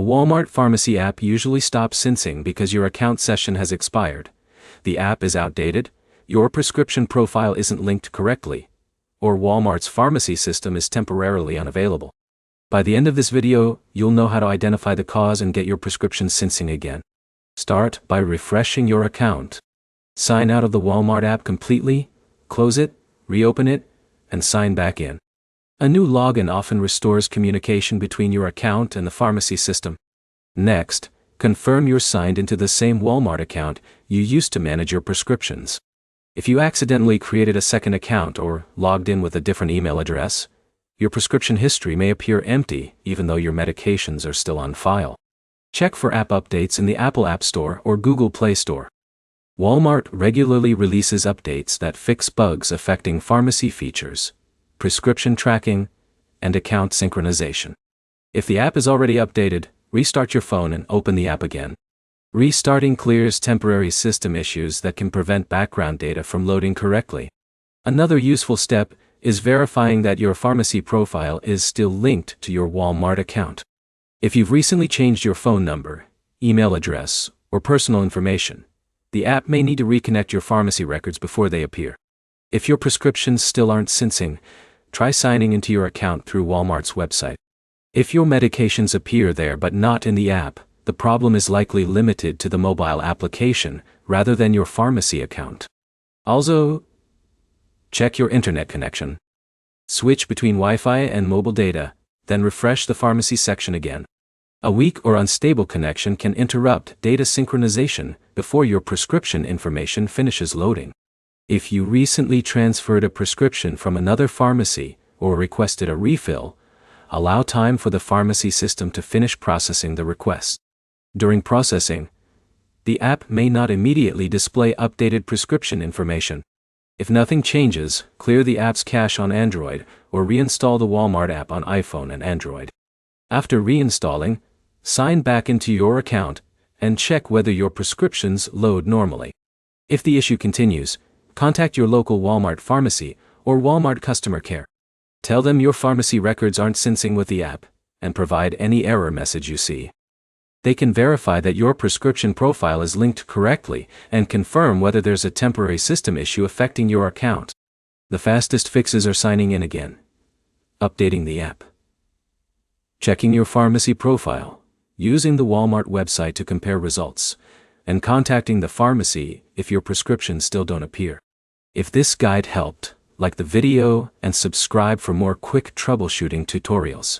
Walmart pharmacy app usually stops syncing because your account session has expired, the app is outdated, your prescription profile isn't linked correctly, or Walmart's pharmacy system is temporarily unavailable. By the end of this video, you'll know how to identify the cause and get your prescription syncing again. Start by refreshing your account. Sign out of the Walmart app completely, close it, reopen it, and sign back in. A new login often restores communication between your account and the pharmacy system. Next, confirm you're signed into the same Walmart account you used to manage your prescriptions. If you accidentally created a second account or logged in with a different email address, your prescription history may appear empty even though your medications are still on file. Check for app updates in the Apple App Store or Google Play Store. Walmart regularly releases updates that fix bugs affecting pharmacy features, prescription tracking, and account synchronization. If the app is already updated, restart your phone and open the app again. Restarting clears temporary system issues that can prevent background data from loading correctly. Another useful step is verifying that your pharmacy profile is still linked to your Walmart account. If you've recently changed your phone number, email address, or personal information, the app may need to reconnect your pharmacy records before they appear. If your prescriptions still aren't syncing, try signing into your account through Walmart's website. If your medications appear there but not in the app, the problem is likely limited to the mobile application rather than your pharmacy account. Also, check your internet connection. Switch between Wi-Fi and mobile data, then refresh the pharmacy section again. A weak or unstable connection can interrupt data synchronization before your prescription information finishes loading. If you recently transferred a prescription from another pharmacy or requested a refill, allow time for the pharmacy system to finish processing the request. During processing, the app may not immediately display updated prescription information. If nothing changes, clear the app's cache on Android or reinstall the Walmart app on iPhone and Android. After reinstalling, sign back into your account and check whether your prescriptions load normally. If the issue continues, contact your local Walmart pharmacy or Walmart customer care. Tell them your pharmacy records aren't syncing with the app, and provide any error message you see. They can verify that your prescription profile is linked correctly and confirm whether there's a temporary system issue affecting your account. The fastest fixes are signing in again, updating the app, checking your pharmacy profile, using the Walmart website to compare results, and contacting the pharmacy if your prescriptions still don't appear. If this guide helped, like the video and subscribe for more quick troubleshooting tutorials.